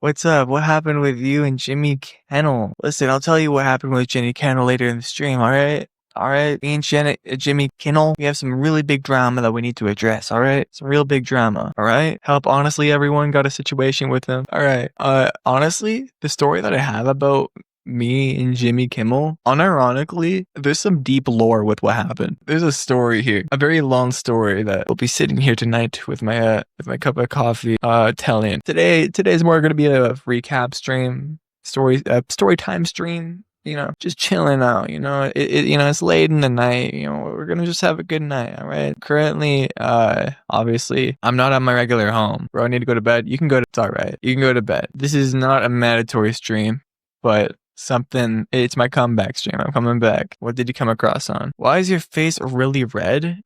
What's up? What happened with you and Jimmy Kennel? Listen, I'll tell you what happened with Jimmy Kennel later in the stream, alright? Alright, me and Jimmy Kimmel, we have some really big drama that we need to address, alright? Some real big drama, alright? Help, honestly, everyone got a situation with him. Alright, honestly, the story that I have about me and Jimmy Kimmel, unironically, there's some deep lore with what happened. There's a story here, a very long story that will be sitting here tonight with my cup of coffee, telling. Today's more going to be a recap stream, story time stream. Just chilling out. It's late in the night. We're gonna just have a good night. All right. Currently, obviously, I'm not at my regular home. Bro, I need to go to bed. You can go to. It's all right. You can go to bed. This is not a mandatory stream, but it's my comeback stream. I'm coming back. What did you come across on? Why is your face really red?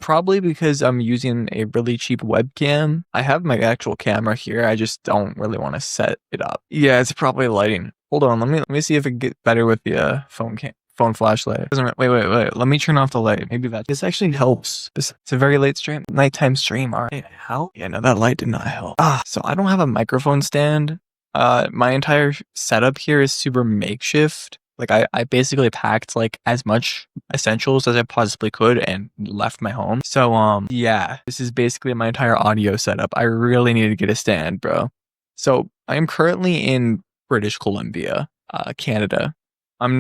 Probably because I'm using a really cheap webcam. I have my actual camera here. I just don't really want to set it up. Yeah, it's probably lighting. Hold on. Let me see if it gets better with the phone flashlight. Wait. Let me turn off the light. Maybe this actually helps. It's a very late stream. Nighttime stream. All right. How? Yeah, no, that light did not help. So I don't have a microphone stand. My entire setup here is super makeshift. Like I basically packed like as much essentials as I possibly could and left my home. So yeah, this is basically my entire audio setup. I really need to get a stand, bro. So I am currently in British Columbia, Canada. I'm in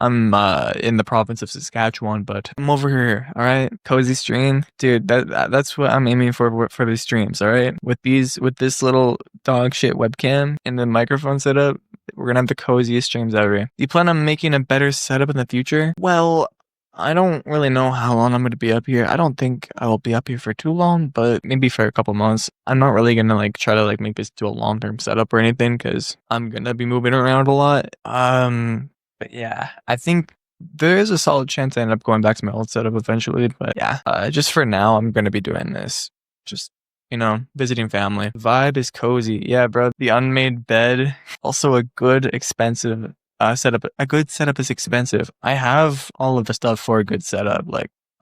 the province of Saskatchewan, but I'm over here. All right, cozy stream, dude. That's what I'm aiming for these streams. All right, with this little dog shit webcam and the microphone setup, we're gonna have the coziest streams ever. Do you plan on making a better setup in the future? Well, I don't really know how long I'm going to be up here. I don't think I will be up here for too long, but maybe for a couple months. I'm not really going to try to make this to a long-term setup or anything because I'm going to be moving around a lot. But yeah, I think there is a solid chance I end up going back to my old setup eventually. But yeah, just for now, I'm going to be doing this. Just, visiting family. Vibe is cozy. Yeah, bro. The unmade bed. Also a good, expensive setup. A good setup is expensive. I have all of the stuff for a good setup.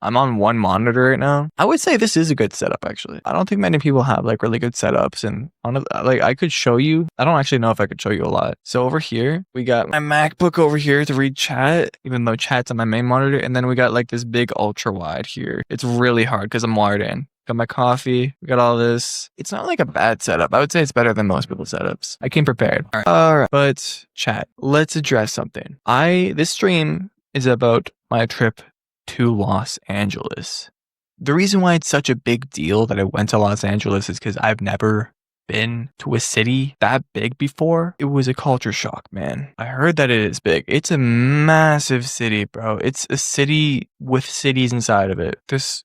I'm on one monitor right now. I would say this is a good setup, actually. I don't think many people have really good setups, and I could show you. I don't actually know if I could show you a lot. So over here, we got my MacBook over here to read chat, even though chat's on my main monitor, and then we got this big ultra wide here. It's really hard because I'm wired in. Got my coffee. We got all this. It's not a bad setup. I would say it's better than most people's setups. I came prepared. All right. But chat, let's address something. This stream is about my trip to Los Angeles. The reason why it's such a big deal that I went to Los Angeles is because I've never been to a city that big before. It was a culture shock, man. I heard that it is big. It's a massive city, bro. It's a city with cities inside of it. It's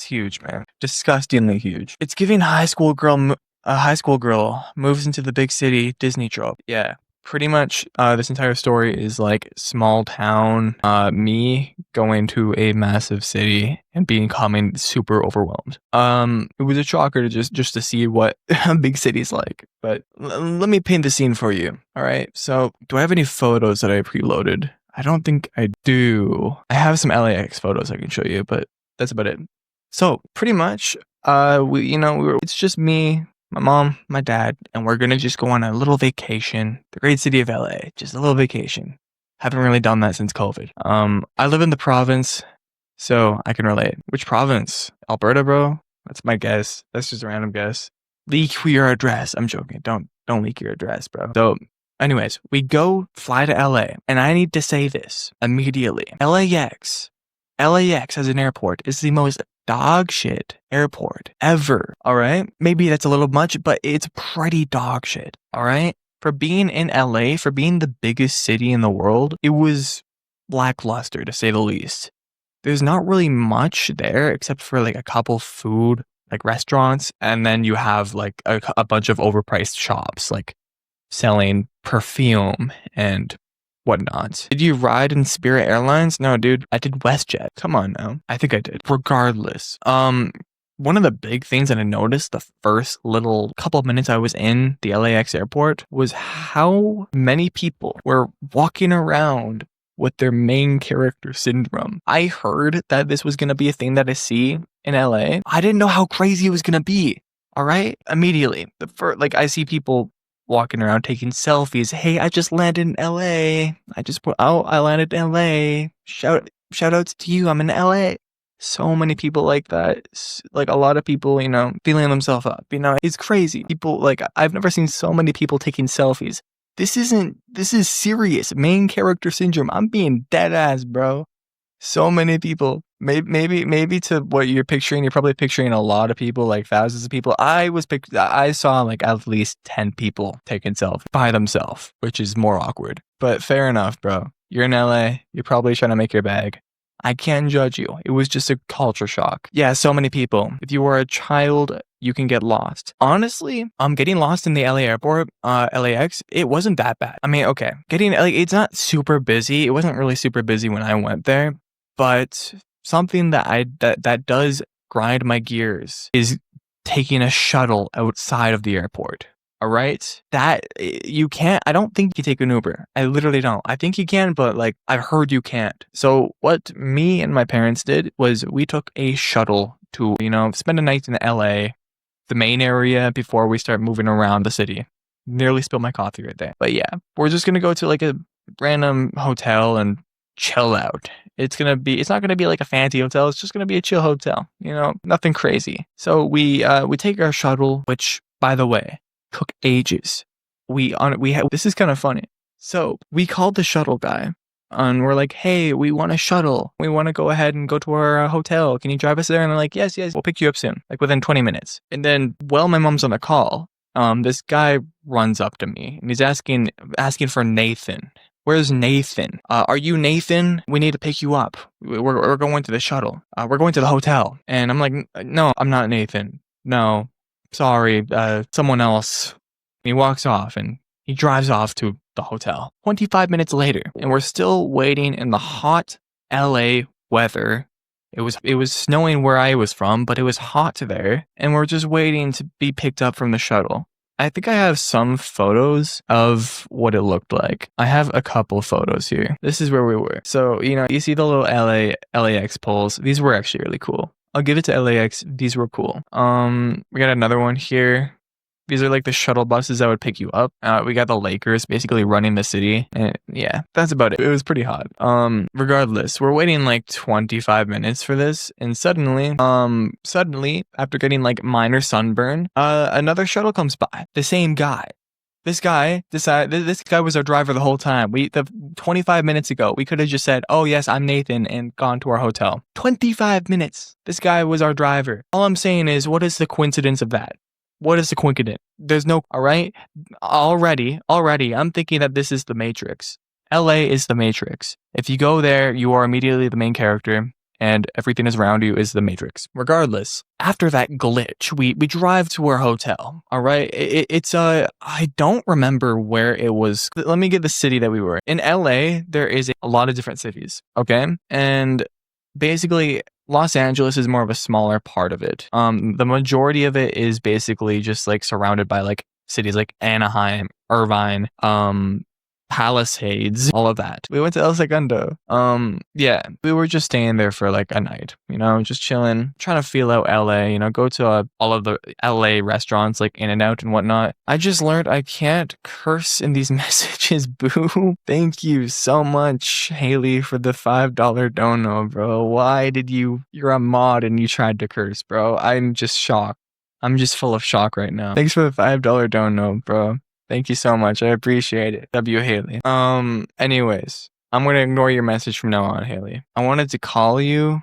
huge, man. Disgustingly huge. It's giving a high school girl moves into the big city Disney trope. Yeah. Pretty much, this entire story is small town, me going to a massive city and becoming super overwhelmed. It was a shocker to just to see what a big city's like. But let me paint the scene for you. All right. So, do I have any photos that I preloaded? I don't think I do. I have some LAX photos I can show you, but that's about it. So, pretty much, it's just me, my mom, my dad, and we're gonna just go on a little vacation. The great city of LA. Just a little vacation. Haven't really done that since COVID. I live in the province, so I can relate. Which province? Alberta, bro? That's my guess. That's just a random guess. Leak your address. I'm joking. Don't leak your address, bro. So, anyways, we fly to LA, and I need to say this immediately. LAX as an airport is the most dog shit airport ever. All right. Maybe that's a little much, but it's pretty dog shit. All right. For being in LA, for being the biggest city in the world, it was lackluster to say the least. There's not really much there except for a couple food restaurants, and then you have a bunch of overpriced shops selling perfume and whatnot. Did you ride in Spirit Airlines? No, dude. I did WestJet. Come on now. I think I did. Regardless. One of the big things that I noticed the first little couple of minutes I was in the LAX airport was how many people were walking around with their main character syndrome. I heard that this was going to be a thing that I see in LA. I didn't know how crazy it was going to be. All right? Immediately. Like, I see people walking around taking selfies. Hey, I just landed in LA. I landed in LA. Shout outs to you. I'm in LA. So many people like that. Like, a lot of people, feeling themselves up. It's crazy. People, like, I've never seen so many people taking selfies. This is serious. Main character syndrome. I'm being dead ass, bro. So many people. Maybe to what you're picturing, you're probably picturing a lot of people, like thousands of people. I saw like at least 10 people taking selfies by themselves, which is more awkward. But fair enough, bro. You're in LA. You're probably trying to make your bag. I can't judge you. It was just a culture shock. Yeah, so many people. If you were a child, you can get lost. Honestly, getting lost in the LA airport, LAX, it wasn't that bad. I mean, okay, it's not super busy. It wasn't really super busy when I went there, but something that does grind my gears is taking a shuttle outside of the airport. All right, that you can't. I don't think you take an Uber. I literally don't. I think you can, but like I've heard you can't. So what me and my parents did was we took a shuttle to spend a night in LA, the main area, before we start moving around the city. Nearly spilled my coffee right there. But yeah, we're just gonna go to like a random hotel and chill out. It's not gonna be like a fancy hotel. It's just gonna be a chill hotel. Nothing crazy. So we take our shuttle, which, by the way, took ages. This is kind of funny. So we called the shuttle guy and we're like, hey, we want a shuttle. We want to go ahead and go to our hotel. Can you drive us there? And they're like, yes, we'll pick you up soon, like within 20 minutes. And then while my mom's on the call, this guy runs up to me and he's asking for Nathan. Where's Nathan? Are you Nathan? We need to pick you up. We're going to the shuttle. We're going to the hotel. And I'm like, no, I'm not Nathan. No. Sorry, someone else. He walks off and he drives off to the hotel. 25 minutes later, and we're still waiting in the hot LA weather. It was snowing where I was from, but it was hot there, and we're just waiting to be picked up from the shuttle. I think I have some photos of what it looked like. I have a couple photos here. This is where we were. So, you see the little LAX poles. These were actually really cool. I'll give it to LAX. These were cool. We got another one here. These are like the shuttle buses that would pick you up. We got the Lakers basically running the city. And yeah, that's about it. It was pretty hot. Regardless, we're waiting like 25 minutes for this. And suddenly, after getting like minor sunburn, another shuttle comes by. The same guy. This guy was our driver the whole time. 25 minutes ago, we could have just said, oh yes, I'm Nathan, and gone to our hotel. 25 minutes. This guy was our driver. All I'm saying is, what is the coincidence of that? What is the coincidence? There's no, all right? Already, I'm thinking that this is the Matrix. LA is the Matrix. If you go there, you are immediately the main character, and everything is around you is the Matrix. Regardless, after that glitch, we drive to our hotel. All right, I don't remember where it was. Let me get the city that we were in. LA, there is a lot of different cities. Okay, and basically, Los Angeles is more of a smaller part of it. The majority of it is basically just like surrounded by like cities like Anaheim, Irvine, Palisades, all of that. We went to El Segundo. Yeah, we were just staying there for like a night, just chilling, trying to feel out LA, go to all of the LA restaurants like In-N-Out and whatnot. I just learned I can't curse in these messages, boo. Thank you so much, Haley, for the $5 dono, bro. Why did you're a mod and you tried to curse, bro? I'm just shocked. I'm just full of shock right now. Thanks for the $5 dono, bro. Thank you so much. I appreciate it. W. Haley. Anyways, I'm going to ignore your message from now on, Haley. I wanted to call you.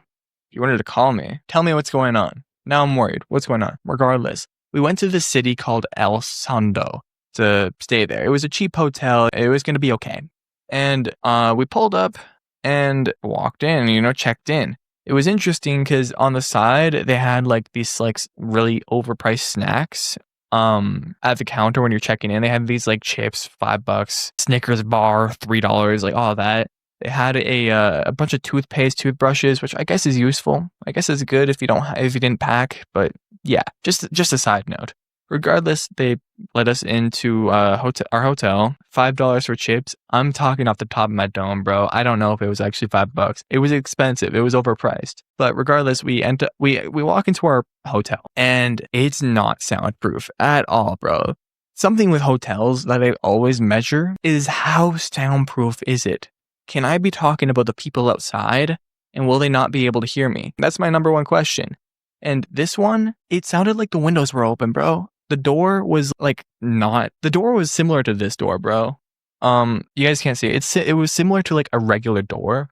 You wanted to call me. Tell me what's going on. Now I'm worried. What's going on? Regardless, we went to this city called El Segundo to stay there. It was a cheap hotel. It was going to be okay. And we pulled up and walked in, checked in. It was interesting because on the side, they had like these like really overpriced snacks. At the counter when you're checking in, they had these like chips, $5, Snickers bar, $3, like all that. They had a bunch of toothpaste, toothbrushes, which I guess is useful. I guess it's good if you didn't pack, but yeah, just a side note. Regardless, they let us into our hotel. $5 for chips. I'm talking off the top of my dome, bro. I don't know if it was actually $5. It was expensive. It was overpriced. But regardless, we walk into our hotel, and it's not soundproof at all, bro. Something with hotels that I always measure is how soundproof is it? Can I be talking about the people outside, and will they not be able to hear me? That's my number one question. And this one, it sounded like the windows were open, bro. The door was the door was similar to this door, bro. You guys can't see it. It was similar to like a regular door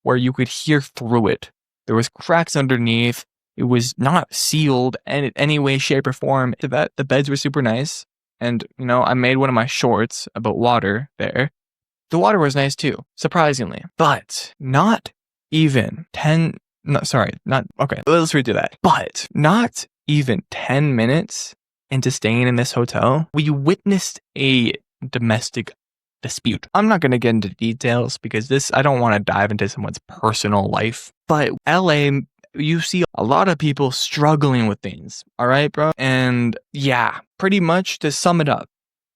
where you could hear through it. There was cracks underneath. It was not sealed in any way, shape, or form. The beds were super nice. And, I made one of my shorts about water there. The water was nice too, surprisingly. But not even 10... No, sorry, not... Okay, let's redo that. But not even 10 minutes into staying in this hotel, we witnessed a domestic dispute. I'm not going to get into details because I don't want to dive into someone's personal life. But LA, you see a lot of people struggling with things. All right, bro? And yeah, pretty much to sum it up,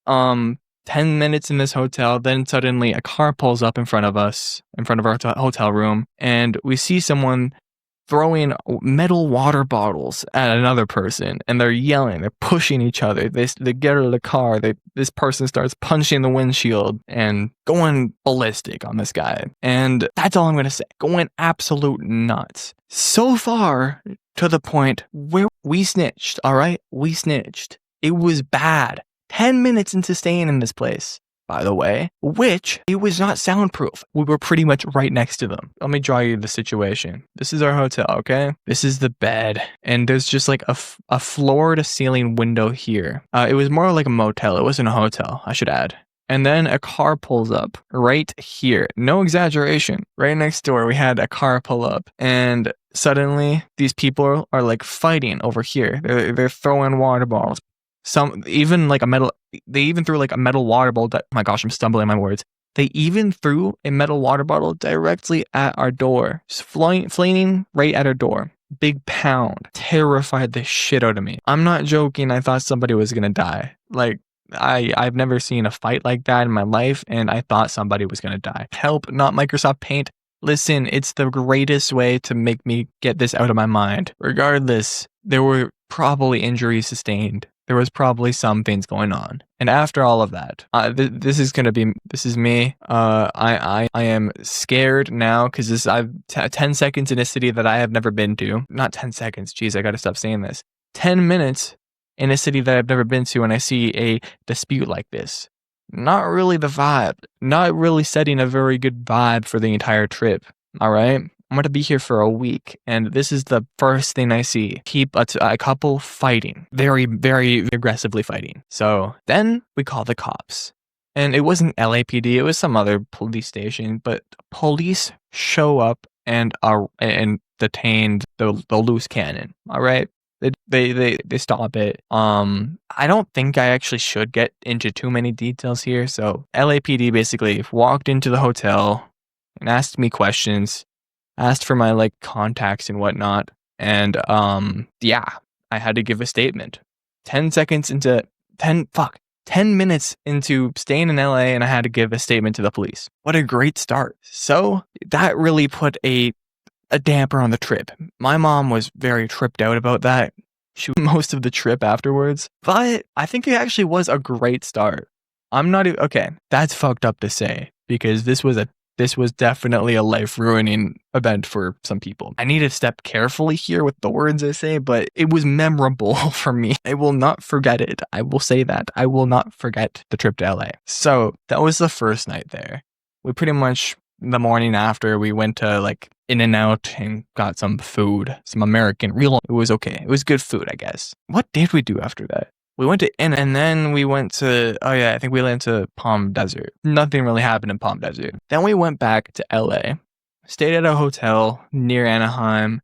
10 minutes in this hotel, then suddenly a car pulls up in front of us, in front of our hotel room, and we see someone throwing metal water bottles at another person, and they're yelling, they're pushing each other. They get out of the car. This person starts punching the windshield and going ballistic on this guy. And that's all I'm going to say. Going absolute nuts. So far to the point where we snitched, all right? We snitched. It was bad. 10 minutes into staying in this place, by the way, which it was not soundproof. We were pretty much right next to them. Let me draw you the situation. This is our hotel, okay? This is the bed, and there's just like a floor to ceiling window here. It was more like a motel. It wasn't a hotel, I should add. And then a car pulls up right here. No exaggeration. Right next door, we had a car pull up, and suddenly these people are like fighting over here. They're throwing water bottles. They even threw like a metal water bottle oh my gosh, I'm stumbling my words. They even threw a metal water bottle directly at our door, just flaming right at our door. Big pound. Terrified the shit out of me. I'm not joking. I thought somebody was gonna die. Like, I've never seen a fight like that in my life, and I thought somebody was gonna die. Help, not Microsoft Paint. Listen, it's the greatest way to make me get this out of my mind. Regardless, there were probably injuries sustained. There was probably some things going on. And after all of that, this is me. I am scared now because I've 10 seconds in a city that I have never been to. Not 10 seconds. Jeez, I got to stop saying this. 10 minutes in a city that I've never been to, and I see a dispute like this. Not really the vibe. Not really setting a very good vibe for the entire trip. All right? I'm going to be here for a week, and this is the first thing I see. Keep a couple fighting. Very, very aggressively fighting. So then we call the cops. And it wasn't LAPD, it was some other police station, but police show up and detained the loose cannon. All right? They stop it. I don't think I actually should get into too many details here. So LAPD basically walked into the hotel and asked me questions. Asked for my contacts and whatnot, and I had to give a statement. 10 minutes into staying in LA, and I had to give a statement to the police. What a great start. So that really put a damper on the trip. My mom was very tripped out about that. She was most of the trip afterwards, but I think it actually was a great start. I'm not even okay. That's fucked up to say because this was definitely a life-ruining event for some people. I need to step carefully here with the words I say, but it was memorable for me. I will not forget it. I will say that. I will not forget the trip to LA. So that was the first night there. We pretty much, the morning after, we went to In-N-Out and got some food, some American. It was okay. It was good food, I guess. What did we do after that? We went to and then we went to, I think we went to Palm Desert. Nothing really happened in Palm Desert. Then we went back to LA, stayed at a hotel near Anaheim.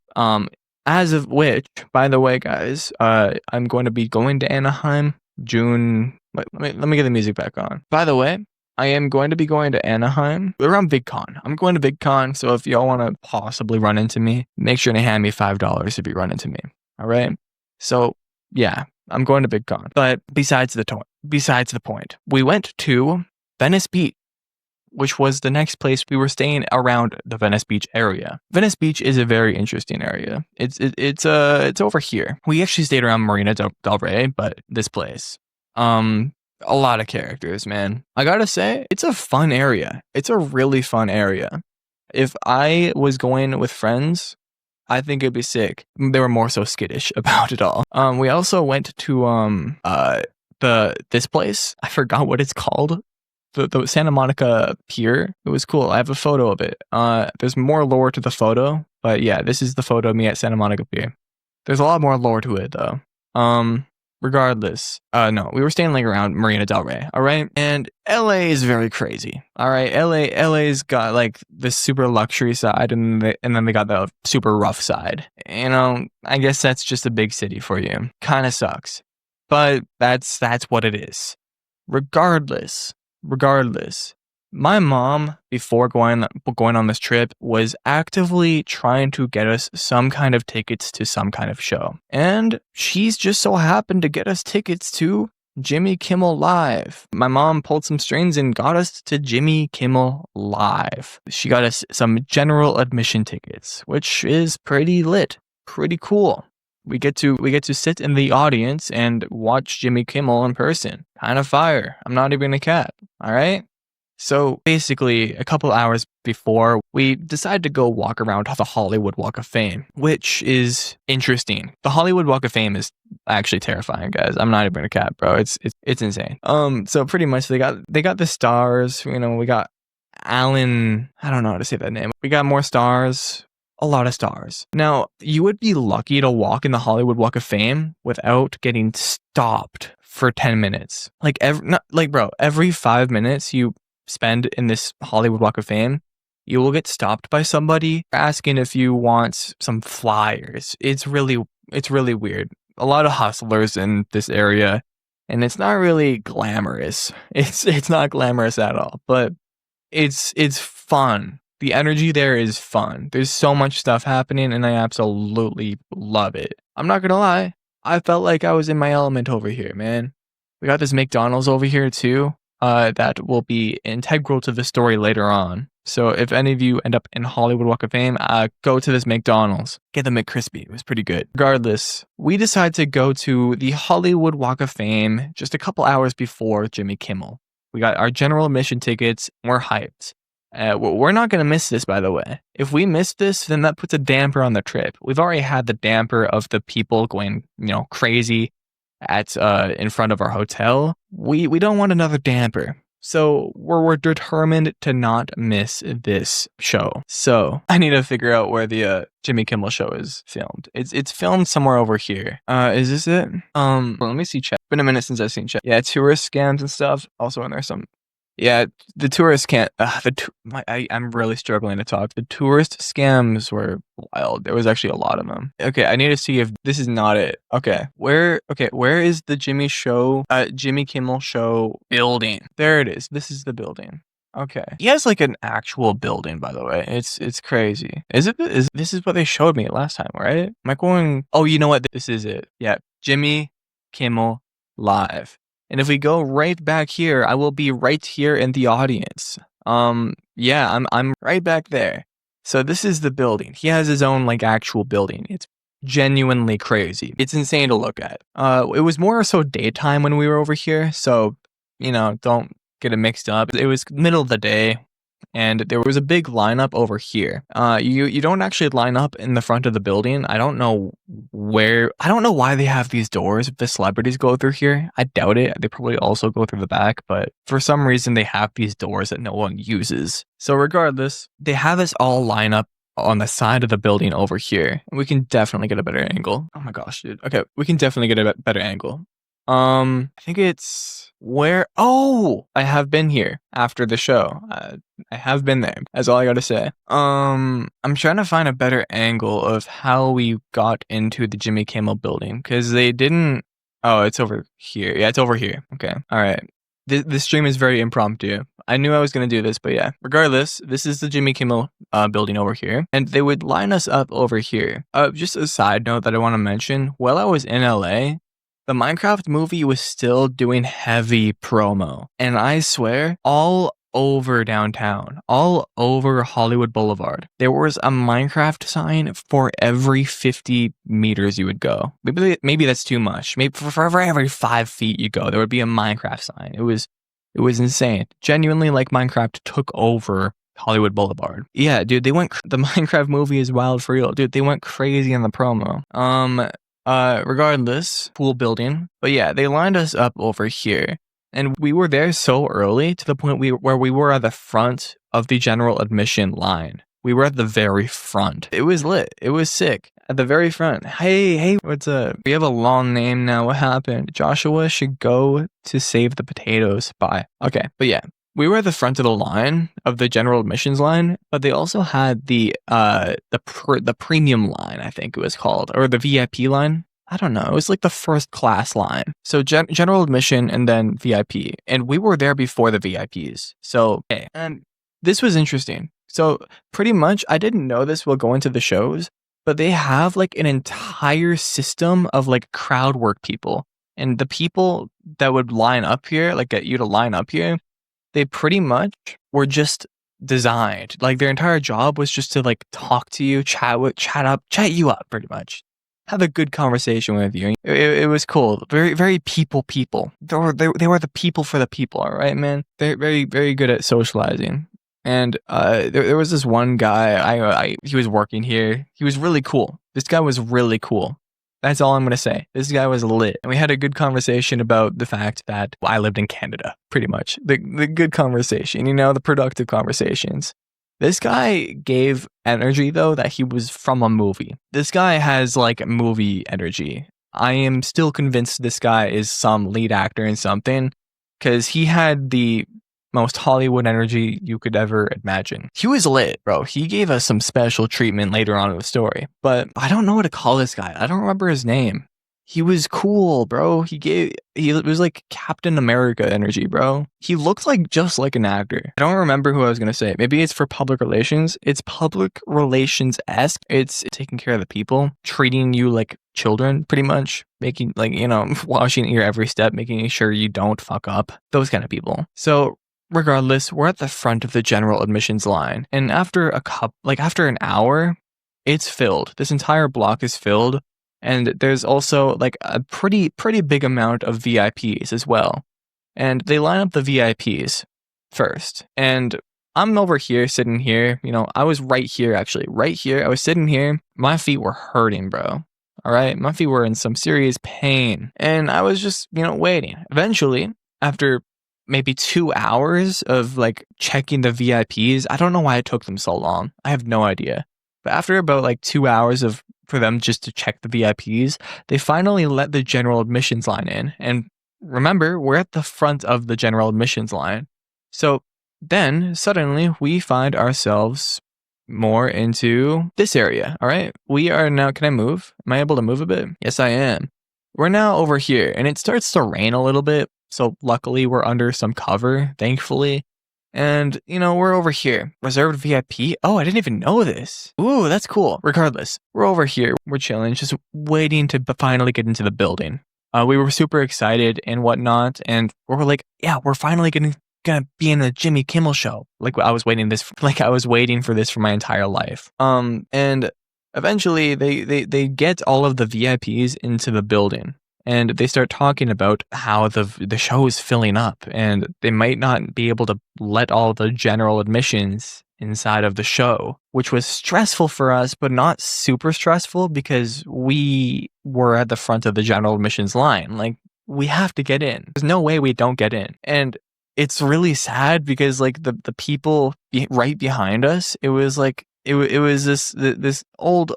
As of which, by the way, guys, I'm going to be going to Anaheim June. Let me get the music back on. By the way, I am going to be going to Anaheim around VidCon. I'm going to VidCon, so if y'all want to possibly run into me, make sure to hand me $5 if you run into me. All right? So, yeah. I'm going to Big Con. But besides the point, we went to Venice Beach, which was the next place. We were staying around the Venice Beach area. Venice Beach is a very interesting area. It's over here. We actually stayed around Marina del Rey, but this place, a lot of characters, man. I gotta say, it's a fun area. It's a really fun area. If I was going with friends, I think it'd be sick. They were more so skittish about it all. We also went to this place. I forgot what it's called. The Santa Monica Pier. It was cool. I have a photo of it. There's more lore to the photo, but yeah, this is the photo of me at Santa Monica Pier. There's a lot more lore to it though. Regardless, no, we were staying like around Marina del Rey, all right? And LA is very crazy, all right? LA's got like this super luxury side, and then they got the super rough side. You know, I guess that's just a big city for you. Kind of sucks, but that's what it is. Regardless, my mom, before going on this trip, was actively trying to get us some kind of tickets to some kind of show. And she's just so happened to get us tickets to Jimmy Kimmel Live. My mom pulled some strings and got us to Jimmy Kimmel Live. She got us some general admission tickets, which is pretty lit, pretty cool. We get to sit in the audience and watch Jimmy Kimmel in person. Kind of fire. I'm not even a cat, all right? So basically, a couple hours before, we decided to go walk around the Hollywood Walk of Fame, which is interesting. The Hollywood Walk of Fame is actually terrifying, guys. I'm not even a cat, bro. It's insane. So pretty much they got the stars. You know, we got Alan. I don't know how to say that name. We got more stars. A lot of stars. Now, you would be lucky to walk in the Hollywood Walk of Fame without getting stopped for 10 minutes. Every 5 minutes you spend in this Hollywood Walk of Fame, you will get stopped by somebody asking if you want some flyers. It's really weird. A lot of hustlers in this area, and it's not really glamorous. It's not glamorous at all, but it's fun. The energy there is fun. There's so much stuff happening, and I absolutely love it. I'm not gonna lie, I felt like I was in my element over here, man. We got this McDonald's over here too. That will be integral to the story later on. So if any of you end up in Hollywood Walk of Fame, go to this McDonald's. Get the McCrispy. It was pretty good. Regardless, we decided to go to the Hollywood Walk of Fame just a couple hours before Jimmy Kimmel. We got our general admission tickets. We're hyped. We're not going to miss this, by the way. If we miss this, then that puts a damper on the trip. We've already had the damper of the people going, crazy at in front of our hotel. We don't want another damper. So we're determined to not miss this show. So I need to figure out where the Jimmy Kimmel show is filmed. It's filmed somewhere over here. Is this it? Well, let me see chat. Been a minute since I've seen chat. Yeah, tourist scams and stuff. Also in there some. Yeah, the tourists can't. I'm really struggling to talk. The tourist scams were wild. There was actually a lot of them. Okay, I need to see if this is not it. Okay, where is the Jimmy Kimmel show building? There it is. This is the building. Okay, he has like an actual building, by the way. It's crazy. This is what they showed me last time, right? Am I going? Oh, you know what? This is it. Yeah, Jimmy Kimmel Live. And if we go right back here, I will be right here in the audience. Yeah, I'm right back there. So this is the building. He has his own like actual building. It's genuinely crazy. It's insane to look at. It was more so daytime when we were over here, so don't get it mixed up. It was middle of the day. And there was a big lineup over here. You don't actually line up in the front of the building. I don't know why they have these doors if the celebrities go through here. I doubt it. They probably also go through the back, but for some reason they have these doors that no one uses. So regardless, they have us all line up on the side of the building over here. We can definitely get a better angle. Oh my gosh, dude. Okay, we can definitely get a better angle. I think it's where. Oh, I have been here after the show. I have been there. That's all I gotta say. I'm trying to find a better angle of how we got into the Jimmy Kimmel building because they didn't. Oh, it's over here. Yeah, it's over here. Okay. All right. This stream is very impromptu. I knew I was gonna do this, but yeah. Regardless, this is the Jimmy Kimmel building over here, and they would line us up over here. Just a side note that I want to mention. While I was in LA. the Minecraft movie was still doing heavy promo. And I swear, all over downtown, all over Hollywood Boulevard, there was a Minecraft sign for every 50 meters you would go. Maybe that's too much. Maybe for every 5 feet you go, there would be a Minecraft sign. It was insane. Genuinely, like, Minecraft took over Hollywood Boulevard. Yeah, dude, the Minecraft movie is wild for real. Dude, they went crazy in the promo. Regardless, pool building. But yeah, they lined us up over here. And we were there so early to the point where we were at the front of the general admission line. We were at the very front. It was lit. It was sick. At the very front. Hey, what's up? We have a long name now. What happened? Joshua should go to save the potatoes. Bye. Okay, but yeah. We were at the front of the line, of the general admissions line, but they also had the premium line, I think it was called, or the VIP line. I don't know. It was like the first class line. So general admission and then VIP. And we were there before the VIPs. So, okay. And this was interesting. So pretty much, I didn't know this will go into the shows, but they have like an entire system of like crowd work people. And the people that would line up here, like get you to line up here, they pretty much were just designed. Like their entire job was just to like talk to you, chat you up pretty much. Have a good conversation with you. It was cool. Very, very people. They were the people for the people, all right, man? They're very, very good at socializing. And there was this one guy, he was working here. He was really cool. This guy was really cool. That's all I'm going to say. This guy was lit. And we had a good conversation about the fact that I lived in Canada, pretty much. The good conversation, the productive conversations. This guy gave energy, though, that he was from a movie. This guy has, like, movie energy. I am still convinced this guy is some lead actor in something, because he had the most Hollywood energy you could ever imagine. He was lit, bro. He gave us some special treatment later on in the story, but I don't know what to call this guy. I don't remember his name. He was cool, bro. He was like Captain America energy, bro. He looked like just like an actor. I don't remember who I was going to say. Maybe it's for public relations. It's public relations-esque. It's taking care of the people, treating you like children, pretty much. Making, like, watching your every step, making sure you don't fuck up. Those kind of people. So regardless, we're at the front of the general admissions line. And after an hour, it's filled. This entire block is filled. And there's also like a pretty big amount of VIPs as well. And they line up the VIPs first. And I'm over here, sitting here. I was right here, actually. Right here. I was sitting here. My feet were hurting, bro. All right? My feet were in some serious pain. And I was just, waiting. Eventually, after maybe 2 hours of like checking the VIPs, I don't know why it took them so long. I have no idea. But after about like 2 hours for them just to check the VIPs, they finally let the general admissions line in. And remember, we're at the front of the general admissions line. So then suddenly we find ourselves more into this area. All right. We are now, can I move? Am I able to move a bit? Yes, I am. We're now over here and it starts to rain a little bit. So luckily we're under some cover, thankfully. And, we're over here. Reserved VIP? Oh, I didn't even know this. Ooh, that's cool. Regardless, we're over here. We're chilling, just waiting to finally get into the building. We were super excited and whatnot. And we were like, yeah, we're finally gonna be in the Jimmy Kimmel show. Like I was waiting for this for my entire life. And eventually they get all of the VIPs into the building. And they start talking about how the show is filling up and they might not be able to let all the general admissions inside of the show, which was stressful for us, but not super stressful because we were at the front of the general admissions line. Like, we have to get in. There's no way we don't get in. And it's really sad because like the people right behind us, it was like, it was this old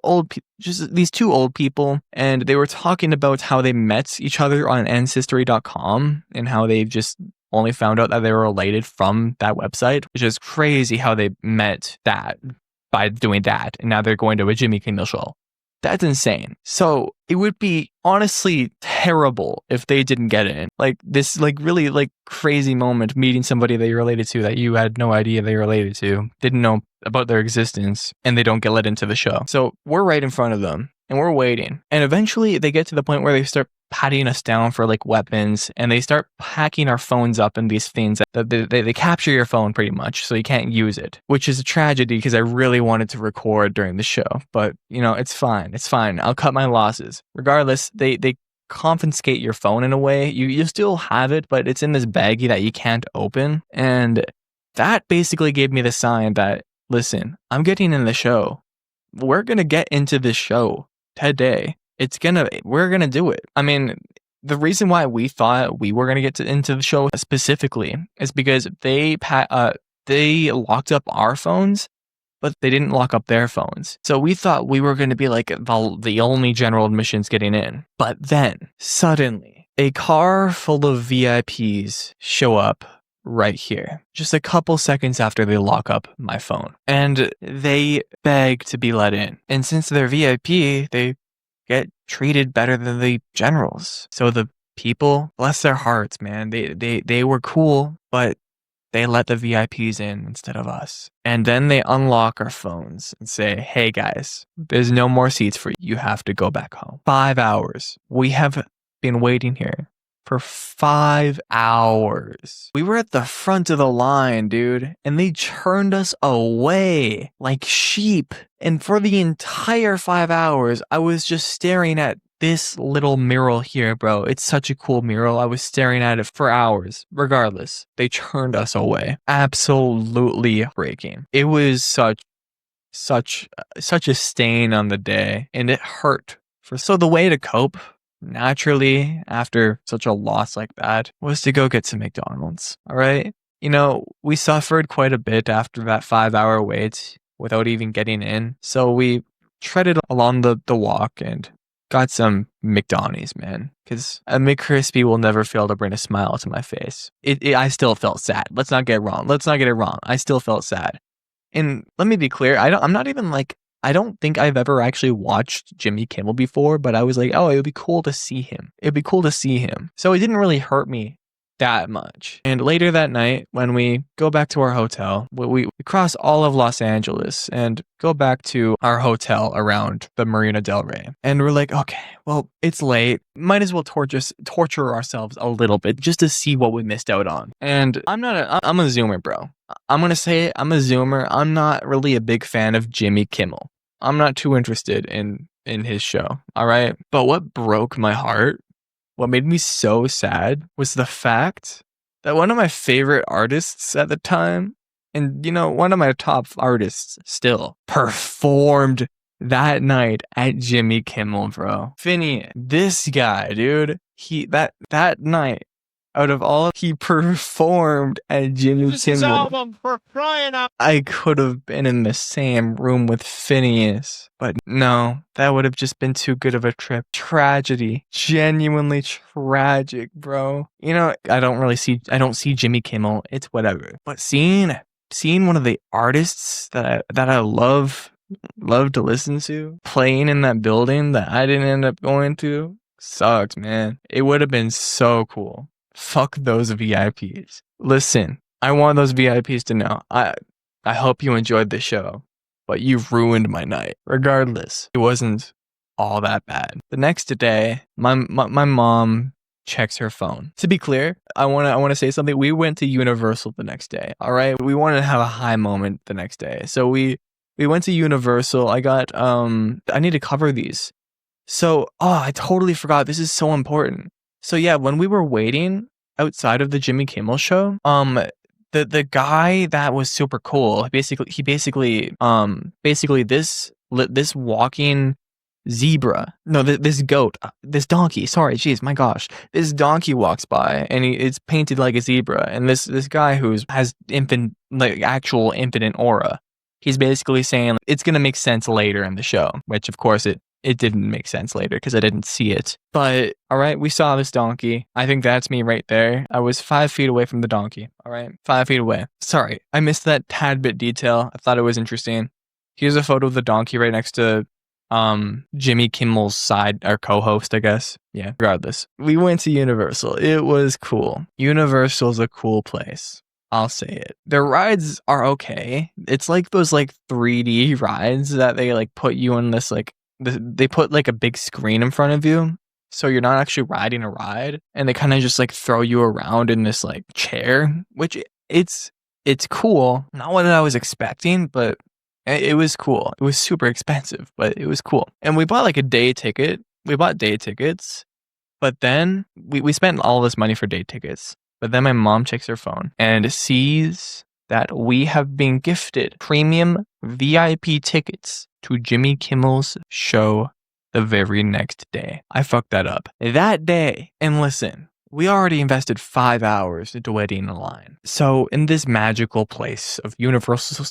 just these two old people, and they were talking about how they met each other on ancestry.com and how they just only found out that they were related from that website, which is crazy how they met that by doing that, and now they're going to a Jimmy Kimmel show. That's insane. So it would be honestly terrible if they didn't get in. Like this, like really like crazy moment meeting somebody that you're related to that you had no idea they were related to, didn't know about their existence, and they don't get let into the show. So we're right in front of them and we're waiting. And eventually they get to the point where they start patting us down for like weapons, and they start packing our phones up in these things that they capture your phone pretty much so you can't use it, which is a tragedy because I really wanted to record during the show. But it's fine. It's fine. I'll cut my losses. Regardless, they confiscate your phone in a way. You still have it, but it's in this baggie that you can't open. And that basically gave me the sign that, listen, I'm getting in the show. We're going to get into this show today. We're going to do it. I mean, the reason why we thought we were going to get into the show specifically is because they locked up our phones, but they didn't lock up their phones. So we thought we were going to be like the only general admissions getting in. But then suddenly a car full of VIPs show up right here, just a couple seconds after they lock up my phone. And they beg to be let in. And since they're VIP, they get treated better than the generals. So the people, bless their hearts, man, they were cool, but they let the VIPs in instead of us. And then they unlock our phones and say, hey guys, there's no more seats for you. You have to go back home. 5 hours. We have been waiting here for 5 hours. We were at the front of the line, dude, and they turned us away like sheep. And for the entire 5 hours, I was just staring at this little mural here, bro. It's such a cool mural. I was staring at it for hours. Regardless, they turned us away. Absolutely breaking. It was such a stain on the day, and it hurt. So the way to cope, naturally, after such a loss like that, was to go get some McDonald's. All right. We suffered quite a bit after that 5-hour wait without even getting in. So we treaded along the walk and got some McDonald's, man. Because a McCrispy will never fail to bring a smile to my face. I still felt sad. Let's not get it wrong. I still felt sad. And let me be clear, I don't think I've ever actually watched Jimmy Kimmel before, but I was like, oh, it would be cool to see him. So it didn't really hurt me that much. And later that night, when we go back to our hotel, we cross all of Los Angeles and go back to our hotel around the Marina del Rey. And we're like, okay, well, it's late. Might as well torture ourselves a little bit just to see what we missed out on. And I'm a Zoomer, bro. I'm going to say it. I'm a Zoomer. I'm not really a big fan of Jimmy Kimmel. I'm not too interested in his show. All right. But what broke my heart, what made me so sad, was the fact that one of my favorite artists at the time, and one of my top artists still, performed that night at Jimmy Kimmel, bro. Finny, this guy, dude, that night, out of all, he performed at Jimmy Kimmel. Album for crying out. I could have been in the same room with Phineas, but no, that would have just been too good of a trip. Tragedy. Genuinely tragic, bro. I don't see Jimmy Kimmel. It's whatever. But seeing one of the artists that I love to listen to playing in that building that I didn't end up going to sucked, man. It would have been so cool. Fuck those VIPs. Listen, I want those VIPs to know. I hope you enjoyed the show, but you ruined my night. Regardless, it wasn't all that bad. The next day, my mom checks her phone. To be clear, I want to say something. We went to Universal the next day. All right, we wanted to have a high moment the next day, so we went to Universal. I need to cover these. So, I totally forgot. This is so important. So yeah, when we were waiting outside of the Jimmy Kimmel show, the guy that was super cool, basically this walking zebra, no, this goat, this donkey, sorry, jeez, my gosh, this donkey walks by and it's painted like a zebra, and this guy has actual infinite aura, he's basically saying it's gonna make sense later in the show, which of course it didn't make sense later because I didn't see it. But, all right, we saw this donkey. I think that's me right there. I was 5 feet away from the donkey, all right? 5 feet away. Sorry, I missed that tad bit detail. I thought it was interesting. Here's a photo of the donkey right next to Jimmy Kimmel's side, our co-host, I guess. Yeah, regardless. We went to Universal. It was cool. Universal's a cool place. I'll say it. Their rides are okay. It's like those 3D rides that they put you in this they put a big screen in front of you so you're not actually riding a ride, and they kind of just like throw you around in this like chair, which it's cool. Not what I was expecting, but it was cool. It was super expensive, but it was cool. And we bought like a day ticket. We bought day tickets, but then we spent all this money for day tickets. But then my mom checks her phone and sees that we have been gifted premium VIP tickets to Jimmy Kimmel's show the very next day. I fucked that up. That day, and listen, we already invested 5 hours into waiting in line. So in this magical place of Universal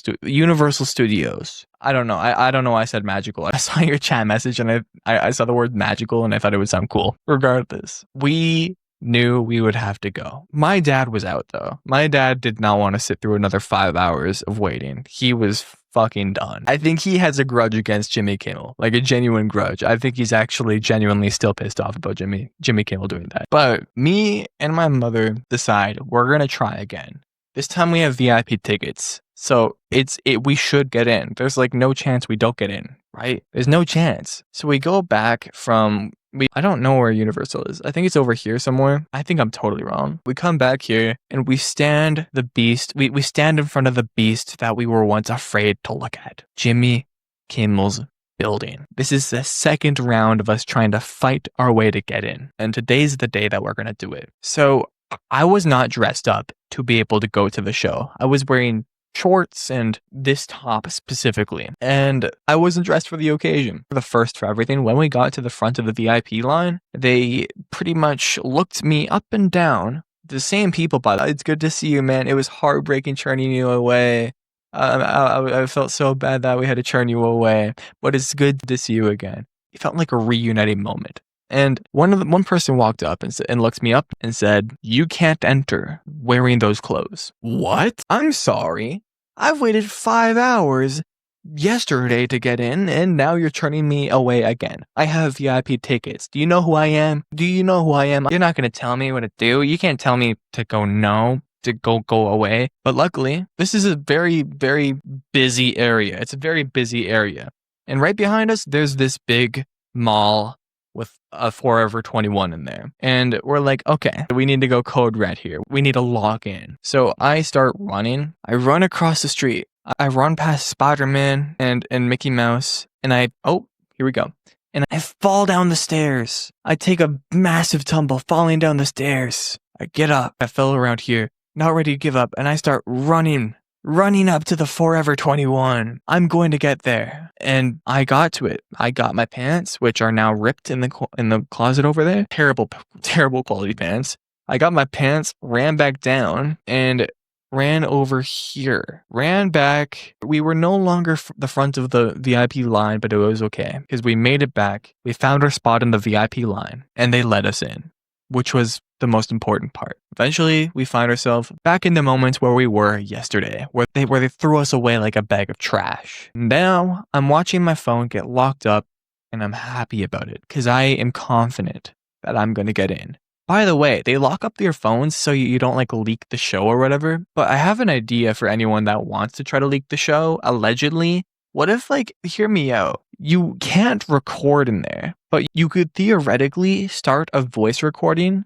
Studios, I don't know. I don't know why I said magical. I saw your chat message and I saw the word magical and I thought it would sound cool. Regardless, we knew we would have to go. My dad was out though. My dad did not want to sit through another 5 hours of waiting. He was fucking done. I think he has a grudge against Jimmy Kimmel, like a genuine grudge. I think he's actually genuinely still pissed off about Jimmy Kimmel doing that. But me and my mother decide we're gonna try again. This time we have VIP tickets. So we should get in. There's like no chance we don't get in, right? There's no chance. So we go back from I don't know where Universal is. I think it's over here somewhere. I think I'm totally wrong. We come back here and we stand the beast. We stand in front of the beast that we were once afraid to look at. Jimmy Kimmel's building. This is the second round of us trying to fight our way to get in. And today's the day that we're going to do it. So I was not dressed up to be able to go to the show. I was wearing shorts and this top specifically, and I wasn't dressed for the occasion. For the first for everything, when we got to the front of the VIP line, they pretty much looked me up and down. The same people, by the way. It's good to see you, man. It was heartbreaking turning you away. I felt so bad that we had to turn you away, but it's good to see you again. It felt like a reuniting moment. And one person walked up and looked me up and said, "You can't enter wearing those clothes." What? I'm sorry. I've waited 5 hours yesterday to get in, and now you're turning me away again. I have VIP tickets. Do you know who I am? Do you know who I am? You're not going to tell me what to do. You can't tell me to go no, to go away. But luckily, this is a very, very busy area. It's a very busy area. And right behind us, there's this big mall with a Forever 21 in there. And we're like, okay, we need to go code red here. We need to log in. So I start running. I run across the street. I run past Spider-Man and Mickey Mouse. And here we go. And I fall down the stairs. I take a massive tumble falling down the stairs. I get up. I fell around here, not ready to give up. And I start running up to the Forever 21. I'm going to get there. And I got to it. I got my pants, which are now ripped in the closet over there. Terrible quality pants. I got my pants, ran back down, and ran over here. Ran back. We were no longer the front of the VIP line, but it was okay because we made it back. We found our spot in the VIP line, and they let us in, which was the most important part. Eventually, we find ourselves back in the moments where we were yesterday, where they threw us away like a bag of trash. Now, I'm watching my phone get locked up, and I'm happy about it because I am confident that I'm going to get in. By the way, they lock up your phones so you don't like leak the show or whatever, but I have an idea for anyone that wants to try to leak the show, allegedly. What if, like, hear me out, you can't record in there, but you could theoretically start a voice recording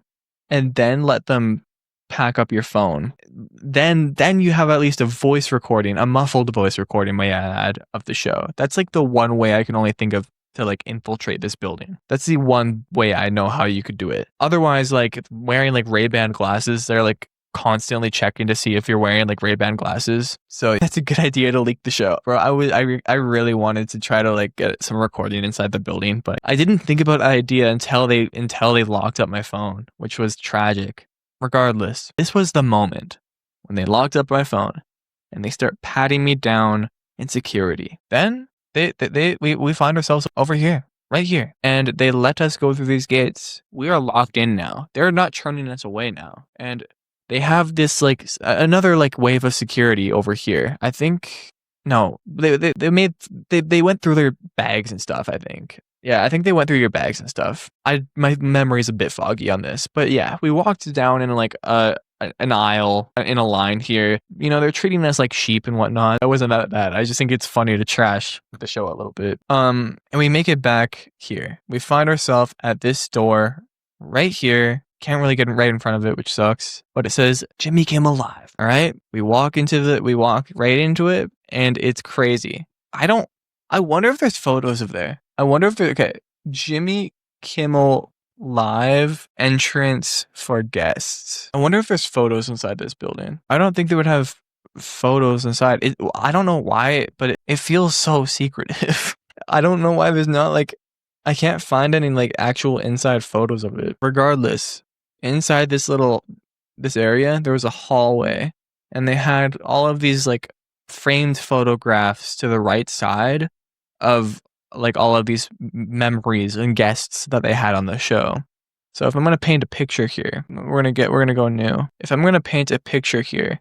and then let them pack up your phone. Then you have at least a voice recording, a muffled voice recording, may I add, of the show. That's like the one way I can only think of to like infiltrate this building. That's the one way I know how you could do it. Otherwise, like wearing like Ray-Ban glasses, they're like constantly checking to see if you're wearing like Ray-Ban glasses. So that's a good idea to leak the show. Bro, I really wanted to try to like get some recording inside the building, but I didn't think about that idea until they locked up my phone, which was tragic. Regardless, this was the moment when they locked up my phone and they start patting me down in security. Then we find ourselves over here, right here, and they let us go through these gates. We are locked in now. They're not turning us away now, and they have this like another like wave of security over here. I think no, they went through their bags and stuff. I think. Yeah, I think they went through your bags and stuff. My memory's a bit foggy on this, but yeah, we walked down in like a an aisle in a line here. You know, they're treating us like sheep and whatnot. That wasn't that bad. I just think it's funny to trash the show a little bit. And we make it back here. We find ourselves at this store right here. Can't really get right in front of it, which sucks. But it says Jimmy Kimmel Live. All right. We walk right into it, and it's crazy. I wonder if there's photos of there. I wonder if okay, Jimmy Kimmel Live entrance for guests. I wonder if there's photos inside this building. I don't think they would have photos inside. I don't know why, but it feels so secretive. I don't know why there's not like, I can't find any like actual inside photos of it. Regardless, inside this area, there was a hallway, and they had all of these like framed photographs to the right side of like all of these memories and guests that they had on the show. So if I'm going to paint a picture here, we're going to go new. If I'm going to paint a picture here,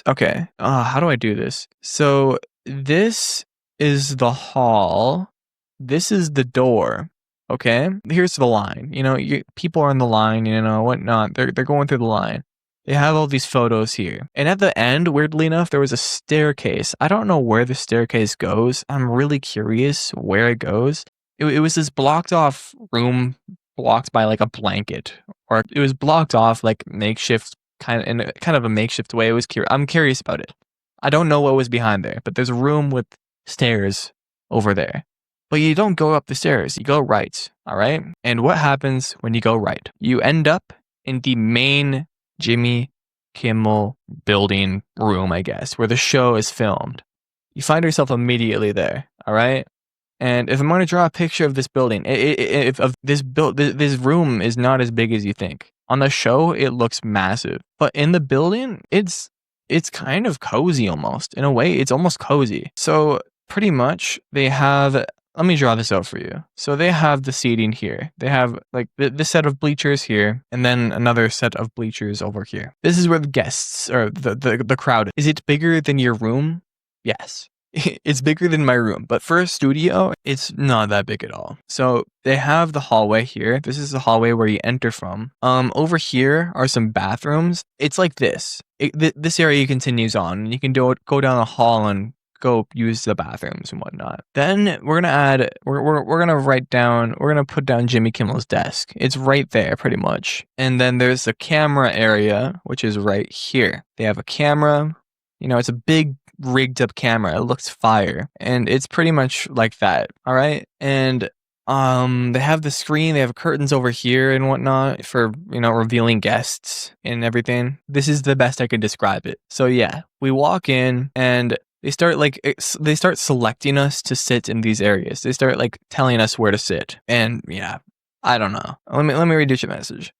okay. How do I do this? So this is the hall. This is the door. Okay. Here's the line. You know, people are in the line, you know, whatnot. They're going through the line. They have all these photos here. And at the end, weirdly enough, there was a staircase. I don't know where the staircase goes. I'm really curious where it goes. It was this blocked off room, blocked by like a blanket, or it was blocked off like makeshift, in a makeshift way. I'm curious about it. I don't know what was behind there, but there's a room with stairs over there. But you don't go up the stairs, you go right, all right? And what happens when you go right? You end up in the main Jimmy Kimmel building room, I guess, where the show is filmed. You find yourself immediately there, all right? And if I'm going to draw a picture of this building, this room is not as big as you think. On the show, it looks massive, but in the building, it's kind of cozy almost. In a way, it's almost cozy. So pretty much they have, let me draw this out for you. So they have the seating here. They have like this set of bleachers here, and then another set of bleachers over here. This is where the guests or the crowd is. It bigger than your room? Yes. It's bigger than my room, but for a studio, it's not that big at all. So they have the hallway here. This is the hallway where you enter from. Over here are some bathrooms. It's like this. This area continues on. You can go down the hall and go use the bathrooms and whatnot. Then we're gonna put down Jimmy Kimmel's desk. It's right there pretty much. And then there's the camera area, which is right here. They have a camera, you know, it's a big rigged up camera. It looks fire. And it's pretty much like that. All right. And they have the screen, they have curtains over here and whatnot for, you know, revealing guests and everything. This is the best I could describe it. So yeah, we walk in and they start selecting us to sit in these areas. They start like telling us where to sit. And yeah, I don't know. Let me read you your message.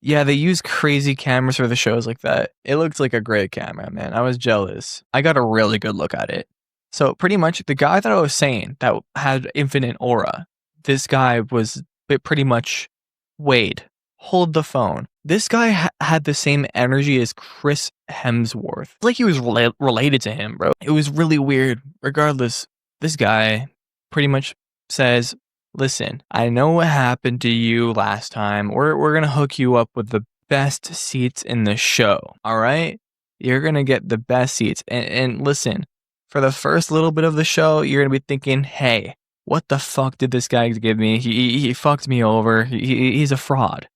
Yeah, they use crazy cameras for the shows like that. It looks like a great camera, man. I was jealous. I got a really good look at it. So pretty much the guy that I was saying that had infinite aura, this guy was pretty much Wade. Hold the phone. This guy had the same energy as Chris Hemsworth. It's like he was related to him, bro. It was really weird. Regardless, this guy pretty much says, listen, I know what happened to you last time. We're going to hook you up with the best seats in the show. All right? You're going to get the best seats. And listen, for the first little bit of the show, you're going to be thinking, hey, what the fuck did this guy give me? He fucked me over. He's a fraud.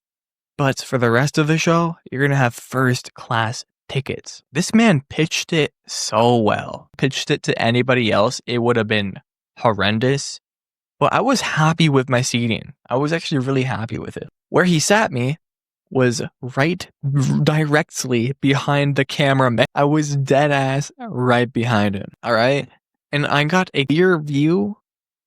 But for the rest of the show, you're going to have first class tickets. This man pitched it so well. Pitched it to anybody else, it would have been horrendous. But I was happy with my seating. I was actually really happy with it. Where he sat me was right directly behind the cameraman. I was dead ass right behind him. All right. And I got a clear view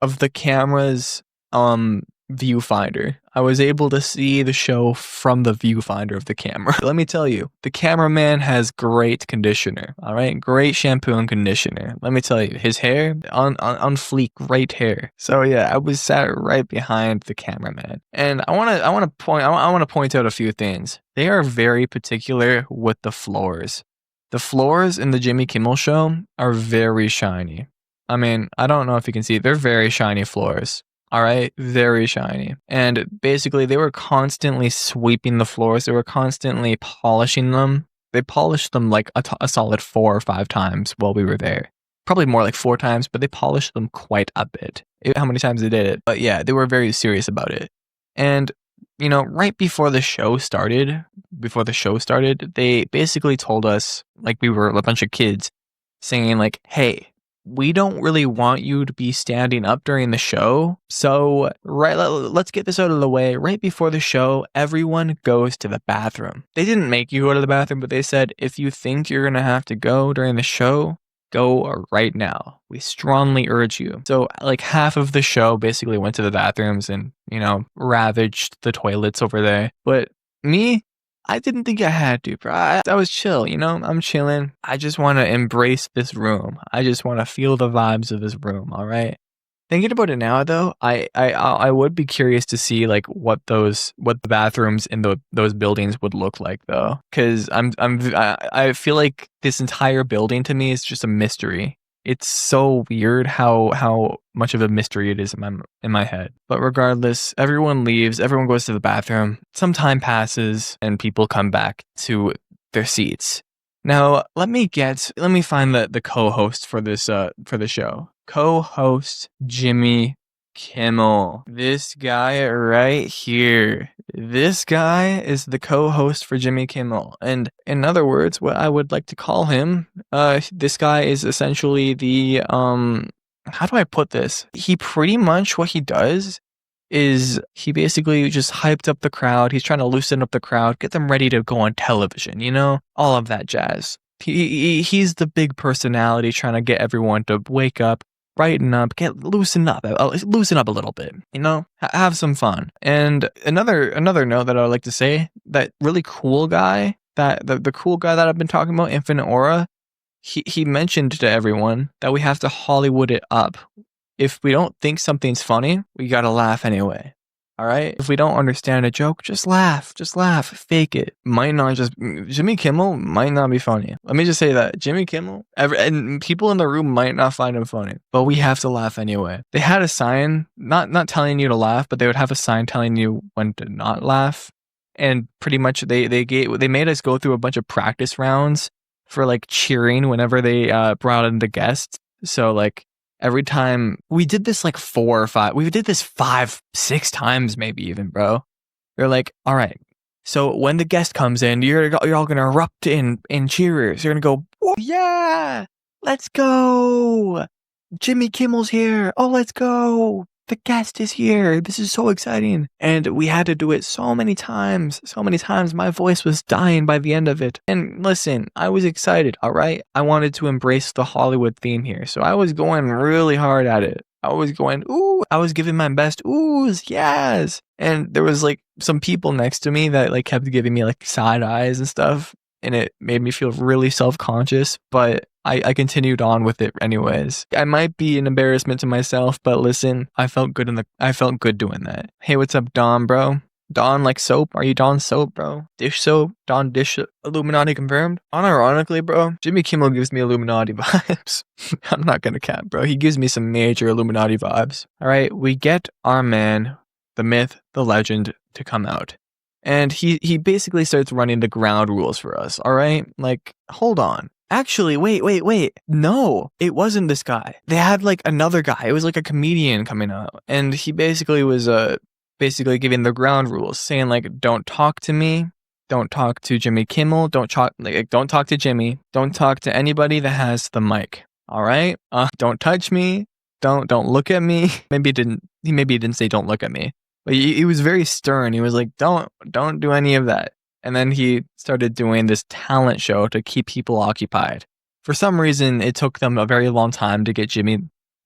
of the camera's viewfinder. I was able to see the show from the viewfinder of the camera. Let me tell you, the cameraman has great conditioner. All right, great shampoo and conditioner. Let me tell you, his hair on fleek, great hair. So yeah, I was sat right behind the cameraman, and I want to point out a few things. They are very particular with the floors. The floors in the Jimmy Kimmel show are very shiny. I mean, I don't know if you can see, they're very shiny floors. All right, very shiny. And basically, they were constantly sweeping the floors. They were constantly polishing them. They polished them like a solid 4 or 5 times while we were there. Probably more like 4 times, but they polished them quite a bit. How many times they did it? But yeah, they were very serious about it. And right before the show started, they basically told us, like we were a bunch of kids, saying like, "Hey, we don't really want you to be standing up during the show. So, let's get this out of the way. Right before the show, everyone goes to the bathroom." They didn't make you go to the bathroom, but they said, if you think you're going to have to go during the show, go right now. We strongly urge you. So, like, half of the show basically went to the bathrooms and, ravaged the toilets over there. But me, I didn't think I had to, bro. I was chill, I'm chilling. I just want to embrace this room. I just want to feel the vibes of this room, all right? Thinking about it now, though, I would be curious to see like what the bathrooms in those buildings would look like, though, because I feel like this entire building to me is just a mystery. It's so weird how much of a mystery it is in my head. But regardless, everyone leaves. Everyone goes to the bathroom. Some time passes, and people come back to their seats. Now, let me find the co-host for this for the show. Co-host Jimmy Kimmel. This guy right here. This guy is the co-host for Jimmy Kimmel. And in other words, what I would like to call him, this guy is essentially the how do I put this? He pretty much, what he does is he basically just hyped up the crowd. He's trying to loosen up the crowd, get them ready to go on television, all of that jazz. He's the big personality trying to get everyone to wake up, brighten up, loosen up a little bit, have some fun. And another note that I would like to say, that really cool guy, that the cool guy that I've been talking about, Infinite Aura, he mentioned to everyone that we have to Hollywood it up. If we don't think something's funny, we gotta laugh anyway. All right? If we don't understand a joke, just laugh. Fake it. Jimmy Kimmel might not be funny. Let me just say that. Jimmy Kimmel, and people in the room might not find him funny, but we have to laugh anyway. They had a sign, not telling you to laugh, but they would have a sign telling you when to not laugh. And pretty much they made us go through a bunch of practice rounds for like cheering whenever they brought in the guests. So like, every time we did this like 4 or 5, we did this 5, 6 times, maybe even, bro. They're like, all right, so when the guest comes in, you're all gonna erupt in cheers. You're gonna go, yeah, let's go. Jimmy Kimmel's here. Oh, let's go. The guest is here. This is so exciting. And we had to do it so many times. My voice was dying by the end of it. And listen, I was excited, all right? I wanted to embrace the Hollywood theme here. So I was going really hard at it. I was going, ooh, I was giving my best oohs, yes. And there was like some people next to me that like kept giving me like side eyes and stuff. And it made me feel really self-conscious, but I continued on with it anyways. I might be an embarrassment to myself, but listen, I felt good doing that. Hey, what's up, Dawn, bro? Dawn like soap? Are you Dawn soap, bro? Dish soap? Dawn dish Illuminati confirmed? Unironically, bro, Jimmy Kimmel gives me Illuminati vibes. I'm not gonna cap, bro. He gives me some major Illuminati vibes. All right, we get our man, the myth, the legend, to come out. And he basically starts running the ground rules for us, all right? Like, hold on. Actually, wait. No, it wasn't this guy. They had like another guy. It was like a comedian coming out. And he basically was basically giving the ground rules, saying like, don't talk to me. Don't talk to Jimmy Kimmel. Don't talk to Jimmy. Don't talk to anybody that has the mic. All right? Don't touch me. Don't look at me. Maybe he didn't say don't look at me. But he was very stern. He was like, don't do any of that. And then he started doing this talent show to keep people occupied. For some reason, it took them a very long time to get Jimmy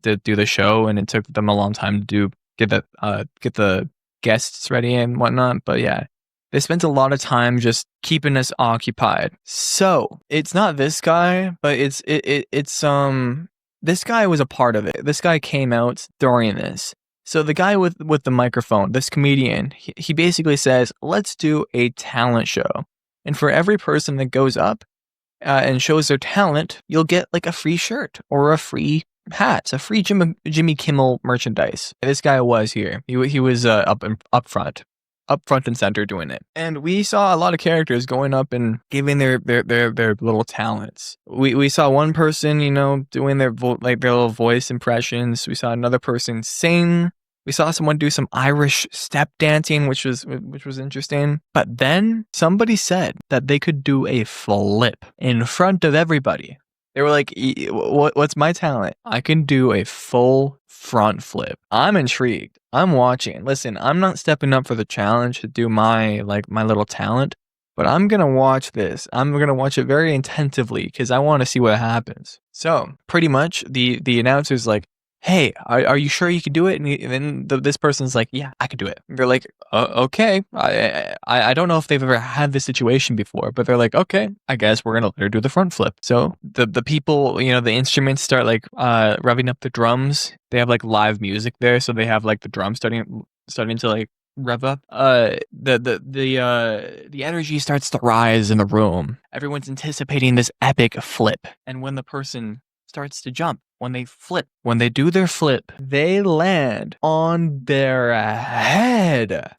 to do the show, and it took them a long time to get the guests ready and whatnot. But yeah, they spent a lot of time just keeping us occupied. So it's not this guy, but it's this guy was a part of it. This guy came out during this. So the guy with the microphone, this comedian, he basically says, let's do a talent show. And for every person that goes up and shows their talent, you'll get like a free shirt or a free hats, a free Jimmy Kimmel merchandise. This guy was here. He was up front and center doing it. And we saw a lot of characters going up and giving their little talents. We saw one person, doing their little voice impressions. We saw another person sing. We saw someone do some Irish step dancing, which was interesting. But then somebody said that they could do a flip in front of everybody. They were like, what's my talent? I can do a full front flip. I'm intrigued. I'm watching. Listen, I'm not stepping up for the challenge to do my little talent, but I'm going to watch this. I'm going to watch it very intensively because I want to see what happens. So pretty much the announcer's like, hey, are you sure you can do it? And then this person's like, yeah, I can do it. And they're like, okay. I don't know if they've ever had this situation before, but they're like, okay, I guess we're going to let her do the front flip. So the people, the instruments start revving up the drums. They have live music there. So they have the drums starting to rev up. The energy starts to rise in the room. Everyone's anticipating this epic flip. And when the person starts to jump, when they flip, when they do their flip, they land on their head.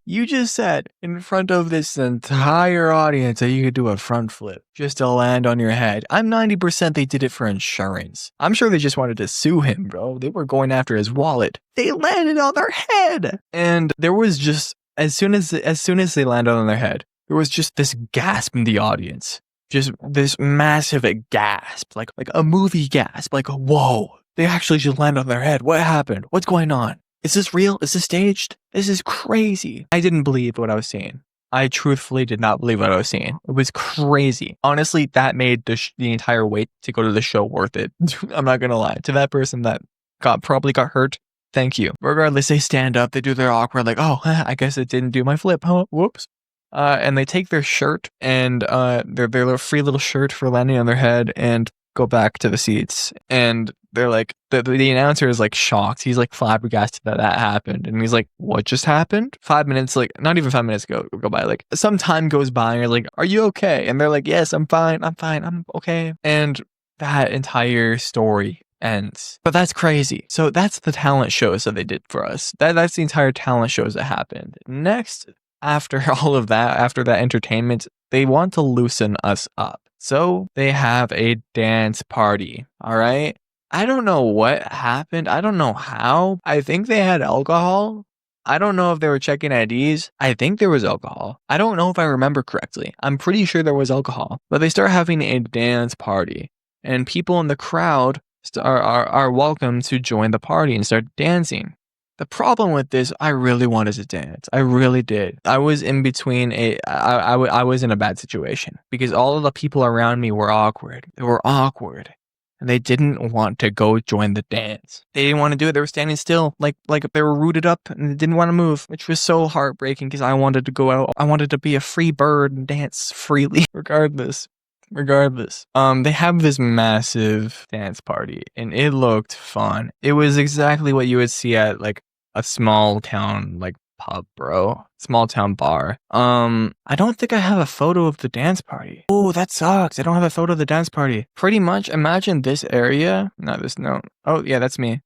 You just said in front of this entire audience that you could do a front flip just to land on your head. I'm 90% they did it for insurance. I'm sure they just wanted to sue him, bro. They were going after his wallet. They landed on their head. And there was just, as soon as they landed on their head, there was just this gasp in the audience. Just this massive gasp, like a movie gasp, whoa, they actually just landed on their head. What happened? What's going on? Is this real? Is this staged? This is crazy. I didn't believe what I was seeing. I truthfully did not believe what I was seeing. It was crazy. Honestly, that made the entire wait to go to the show worth it. I'm not going to lie. To that person that probably got hurt, thank you. Regardless, they stand up, they do their awkward, oh, I guess it didn't do my flip, huh? Whoops. And they take their shirt and their little free little shirt for landing on their head and go back to the seats. And they're like, the announcer is shocked. He's flabbergasted that happened. And he's like, what just happened? 5 minutes, not even 5 minutes go by. Some time goes by and you're like, are you okay? And they're like, yes, I'm fine. I'm okay. And that entire story ends. But that's crazy. So that's the talent shows that they did for us. That's the entire talent shows that happened. Next, after all of that, after that entertainment, they want to loosen us up. So they have a dance party. All right. I don't know what happened. I don't know how. I think they had alcohol. I don't know if they were checking IDs. I think there was alcohol. I don't know if I remember correctly. I'm pretty sure there was alcohol. But they start having a dance party. And people in the crowd are welcome to join the party and start dancing. The problem with this, I really wanted to dance. I really did. I was in between I was in a bad situation because all of the people around me were awkward. They were awkward. And they didn't want to go join the dance. They didn't want to do it. They were standing still, like they were rooted up and they didn't want to move, which was so heartbreaking because I wanted to go out. I wanted to be a free bird and dance freely, regardless. They have this massive dance party and it looked fun. It was exactly what you would see at a small town pub, bro. Small town bar. I don't think I have a photo of the dance party. Oh, that sucks. I don't have a photo of the dance party. Pretty much imagine this area. No. Oh, yeah, that's me.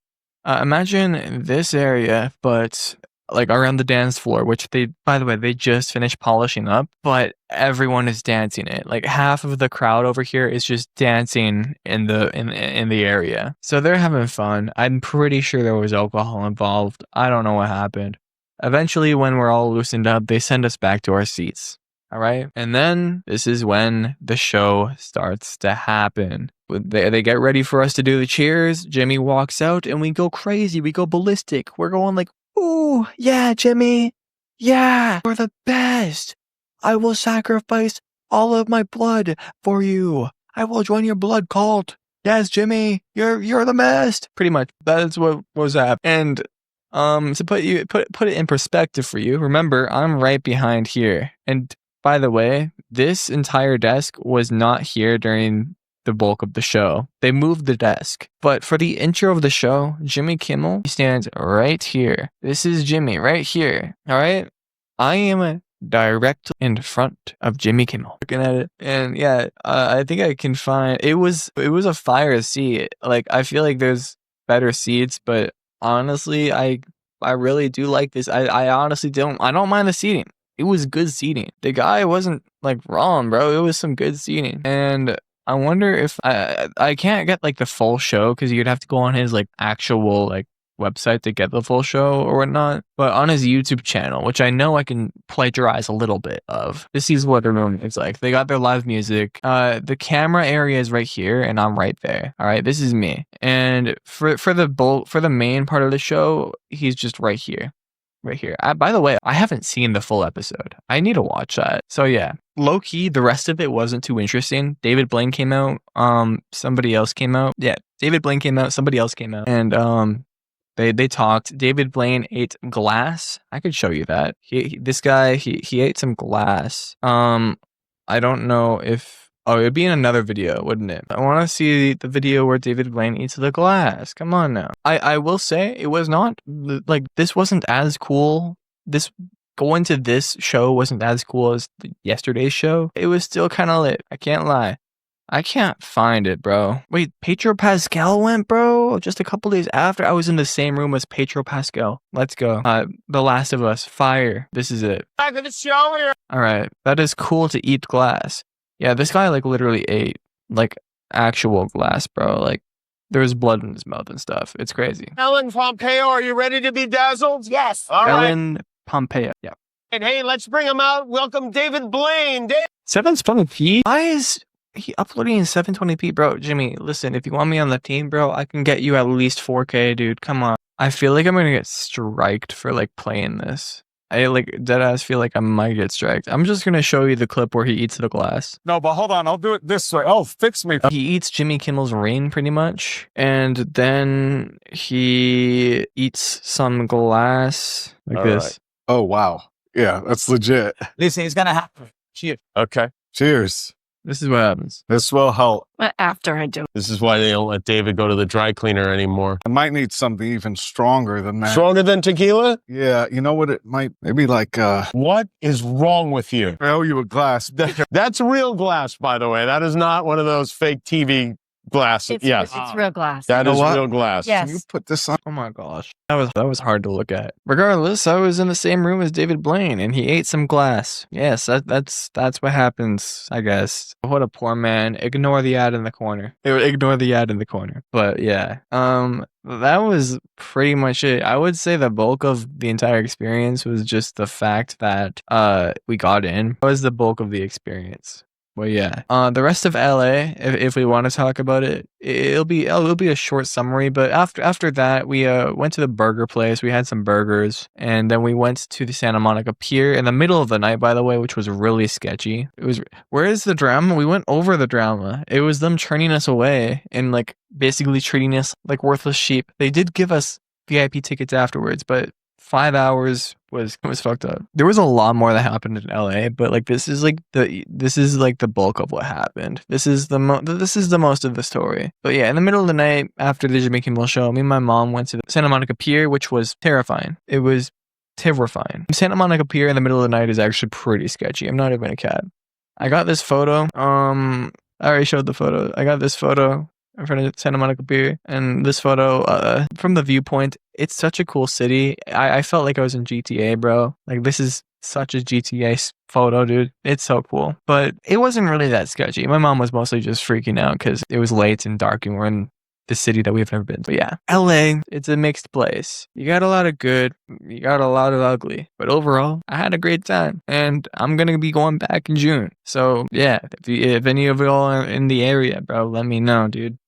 Imagine this area, but around the dance floor, which by the way, they just finished polishing up, but everyone is dancing it. Half of the crowd over here is just dancing in the area. So they're having fun. I'm pretty sure there was alcohol involved. I don't know what happened. Eventually, when we're all loosened up, they send us back to our seats. All right. And then this is when the show starts to happen. They get ready for us to do the cheers. Jimmy walks out and we go crazy. We go ballistic. We're going ooh, yeah, Jimmy. Yeah, you're the best. I will sacrifice all of my blood for you. I will join your blood cult. Yes, Jimmy, you're the best. Pretty much. That's what was happening. And to put it in perspective for you, remember, I'm right behind here. And by the way, this entire desk was not here during the bulk of the show. They moved the desk. But for the intro of the show, Jimmy Kimmel stands right here. This is Jimmy right here. All right? I am directly in front of Jimmy Kimmel. Looking at it, and yeah, I think I can find it was a fire seat. Like I feel like there's better seats, but honestly, I really do like this. I honestly I don't mind the seating. It was good seating. The guy wasn't like wrong, bro. It was some good seating, and I wonder if I can't get like the full show because you'd have to go on his like actual like website to get the full show or whatnot. But on his YouTube channel, which I know I can plagiarize a little bit of, this is what the room is like. They got their live music. The camera area is right here, and I'm right there. All right, this is me. And for the main part of the show, he's just right here. Right here. By the way, I haven't seen the full episode. I need to watch that. So yeah, low key, the rest of it wasn't too interesting. David Blaine came out. Somebody else came out. Yeah, David Blaine came out. Somebody else came out, and they talked. David Blaine ate glass. I could show you that. This guy he ate some glass. I don't know if. Oh, it'd be in another video, wouldn't it? I want to see the video where David Blaine eats the glass. Come on now. I will say it was not like this wasn't as cool. This going to this show wasn't as cool as yesterday's show. It was still kind of lit. I can't lie. I can't find it, bro. Wait, Pedro Pascal went, bro? Just a couple days after I was in the same room as Pedro Pascal. Let's go. The Last of Us. Fire. This is it. Back to the show here. All right. That is cool to eat glass. Yeah, this guy like literally ate like actual glass, bro. Like there was blood in his mouth and stuff. It's crazy. Ellen Pompeo, are you ready to be dazzled? Yes. All right. Ellen Pompeo. Yeah. And hey, let's bring him out. Welcome David Blaine. 720p? Why is he uploading in 720p, bro? Jimmy, listen, if you want me on the team, bro, I can get you at least 4K, dude. Come on. I feel like I'm gonna get striked for like playing this. I like deadass feel like I might get striked. I'm just gonna show you the clip where he eats the glass. No, but hold on, I'll do it this way. Oh, fix me. He eats Jimmy Kimmel's Rain pretty much, and then he eats some glass like All this. Right. Oh wow, yeah, that's legit. Listen, it's gonna happen. Cheers. Okay, cheers. This is what happens. This will help. But after I do. This is why they don't let David go to the dry cleaner anymore. I might need something even stronger than that. Stronger than tequila? Yeah, you know what it might, maybe like, What is wrong with you? I owe you a glass. That's real glass, by the way. That is not one of those fake TV glasses. It's real glass. That You is know what? real glass. Yes. Can you put this on? Oh my gosh. That was hard to look at. Regardless, I was in the same room as David Blaine and he ate some glass. Yes, that's what happens, I guess. What a poor man. Ignore the ad in the corner. Ignore the ad in the corner. But yeah. That was pretty much it. I would say the bulk of the entire experience was just the fact that we got in. That was the bulk of the experience. Well, yeah. The rest of LA, if we want to talk about it, it'll be a short summary. But after that, we went to the burger place. We had some burgers, and then we went to the Santa Monica Pier in the middle of the night, by the way, which was really sketchy. It was, where is the drama? We went over the drama. It was them turning us away and like basically treating us like worthless sheep. They did give us VIP tickets afterwards, but 5 hours was fucked up. There was a lot more that happened in LA, but like this is like the bulk of what happened. This is the most of the story. But yeah, in the middle of the night after the Jimmy Kimmel show, me and my mom went to the Santa Monica Pier, which was terrifying. It was terrifying. Santa Monica Pier in the middle of the night is actually pretty sketchy. I'm not even a cat. I got this photo. I already showed the photo. I got this photo in front of Santa Monica Pier, and this photo from the viewpoint, it's such a cool city. I felt like I was in GTA, bro. Like this is such a GTA photo, dude. It's so cool. But it wasn't really that sketchy. My mom was mostly just freaking out because it was late and dark and we're in the city that we've never been to. But yeah, LA, it's a mixed place. You got a lot of good, you got a lot of ugly. But overall, I had a great time. And I'm going to be going back in June. So yeah, if any of y'all are in the area, bro, let me know, dude.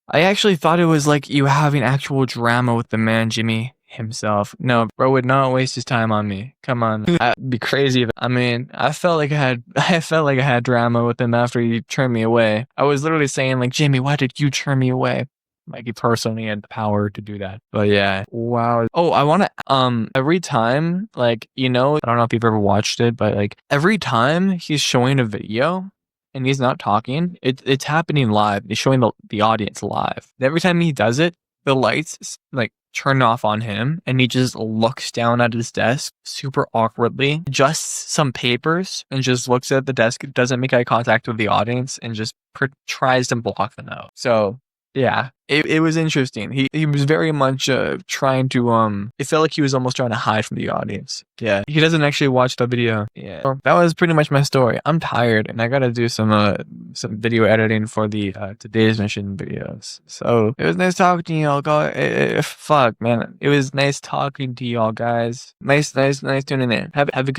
I actually thought it was like you having actual drama with the man Jimmy himself. No, bro would not waste his time on me. Come on. I'd be crazy. I mean, I felt like I had drama with him after he turned me away. I was literally saying like, Jimmy, why did you turn me away? Like he personally had the power to do that. But yeah, wow. Oh, I want to, every time, like, you know, I don't know if you've ever watched it, but like every time he's showing a video and he's not talking, it's happening live. He's showing the audience live. Every time he does it, the lights like turn off on him, and he just looks down at his desk super awkwardly, adjusts some papers, and just looks at the desk, doesn't make eye contact with the audience, and just tries to block the note. So yeah, it was interesting. He was very much trying to it felt like he was almost trying to hide from the audience. Yeah, he doesn't actually watch the video. Yeah, so that was pretty much my story. I'm tired and I gotta do some video editing for the today's mission videos. So it was nice talking to y'all. Fuck man, it was nice talking to y'all guys. Nice tuning in. Have a good